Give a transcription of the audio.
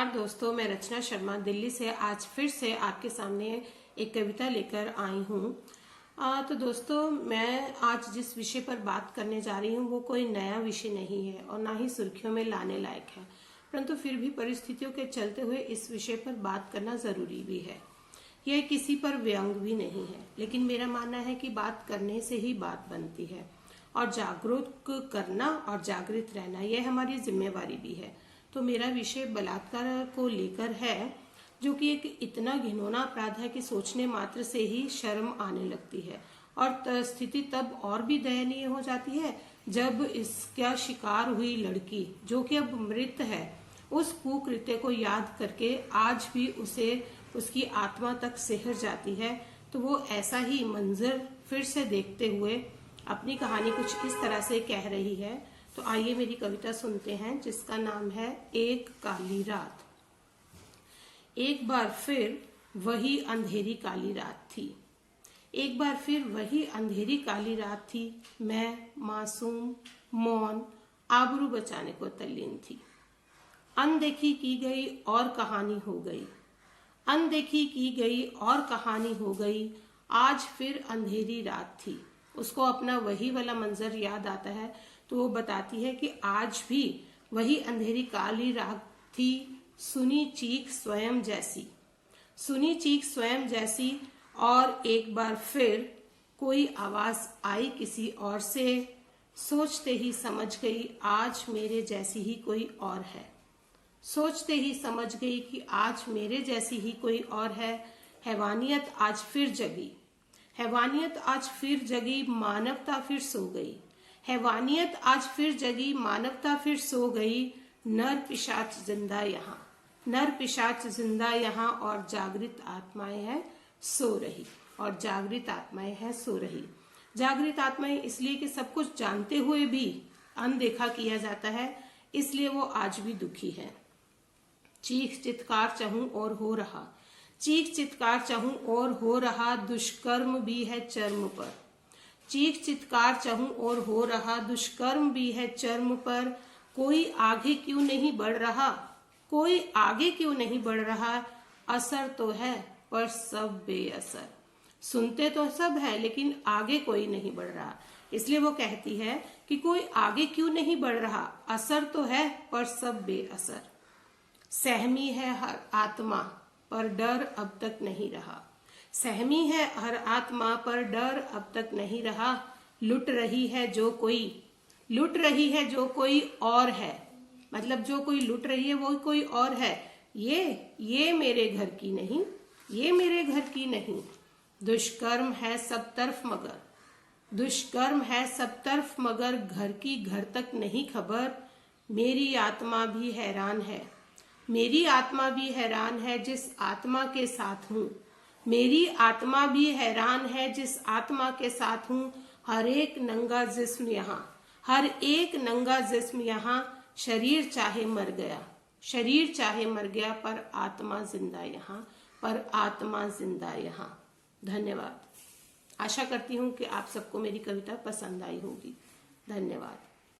नमस्कार दोस्तों, मैं रचना शर्मा दिल्ली से आज फिर से आपके सामने एक कविता लेकर आई हूँ। तो दोस्तों, मैं आज जिस विषय पर बात करने जा रही हूँ वो कोई नया विषय नहीं है और ना ही सुर्खियों में लाने लायक है, परंतु फिर भी परिस्थितियों के चलते हुए इस विषय पर बात करना जरूरी भी है। यह किसी पर व्यंग भी नहीं है, लेकिन मेरा मानना है कि बात करने से ही बात बनती है और जागरूक करना और जागृत रहना यह हमारी जिम्मेवारी भी है। तो मेरा विषय बलात्कार को लेकर है, जो कि एक इतना घिनौना अपराध है कि सोचने मात्र से ही शर्म आने लगती है और स्थिति तब और भी दयनीय हो जाती है जब इसका शिकार हुई लड़की, जो कि अब मृत है, उस कुकृत्य को याद करके आज भी उसे उसकी आत्मा तक सिहर जाती है। तो वो ऐसा ही मंजर फिर से देखते हुए अपनी कहानी कुछ इस तरह से कह रही है। तो आइए मेरी कविता सुनते हैं, जिसका नाम है एक काली रात। एक बार फिर वही अंधेरी काली रात थी। एक बार फिर वही अंधेरी काली रात थी। मैं मासूम, मौन, आबरू बचाने को तल्लीन थी। अनदेखी की गई और कहानी हो गई। अनदेखी की गई और कहानी हो गई। आज फिर अंधेरी रात थी। उसको अपना वही वाला मंजर याद आता है, तो वो बताती है कि आज भी वही अंधेरी काली रात थी। सुनी चीख स्वयं जैसी, सुनी चीख स्वयं जैसी, और एक बार फिर कोई आवाज आई किसी और से। सोचते ही समझ गई आज मेरे जैसी ही कोई और है। सोचते ही समझ गई कि आज मेरे जैसी ही कोई और है। हैवानियत आज फिर जगी। हैवानियत आज फिर जगी, मानवता फिर सो गई। हैवानियत आज फिर जगी, मानवता फिर सो गई। नर पिशाच जिंदा यहाँ, नर पिशाच जिंदा यहाँ, और जागृत आत्माएं हैं सो रही, और जागृत आत्माएं हैं सो रही। जागृत आत्माएं इसलिए कि सब कुछ जानते हुए भी अनदेखा किया जाता है, इसलिए वो आज भी दुखी है। चीख चित्कार चाहूं और हो रहा, चीख चित्कार चाहूं और हो रहा, दुष्कर्म भी है चर्म पर। चीख चित्कार चाहूं और हो रहा, दुष्कर्म भी है चर्म पर। कोई आगे क्यों नहीं बढ़ रहा, कोई आगे क्यों नहीं बढ़ रहा। असर तो है पर सब बेअसर। सुनते तो सब है लेकिन आगे कोई नहीं बढ़ रहा। इसलिए वो कहती है कि कोई आगे क्यों नहीं बढ़ रहा, असर तो है पर सब बेअसर। सहमी है हर आत्मा पर डर अब तक नहीं रहा। सहमी है हर आत्मा पर डर अब तक नहीं रहा। लुट रही है जो कोई, लुट रही है जो कोई और है, मतलब जो कोई लुट रही है वो कोई और है। ये मेरे घर की नहीं, ये मेरे घर की नहीं। दुष्कर्म है सब तरफ मगर, दुष्कर्म है सब तरफ मगर, घर की घर तक नहीं खबर। मेरी आत्मा भी हैरान है, मेरी आत्मा भी हैरान है जिस आत्मा के साथ हूँ। मेरी आत्मा भी हैरान है जिस आत्मा के साथ हूँ। हर एक नंगा जिस्म यहाँ, हर एक नंगा जिस्म यहाँ। शरीर चाहे मर गया, शरीर चाहे मर गया, पर आत्मा जिंदा यहाँ, पर आत्मा जिंदा यहाँ। धन्यवाद। आशा करती हूँ कि आप सबको मेरी कविता पसंद आई होगी। धन्यवाद।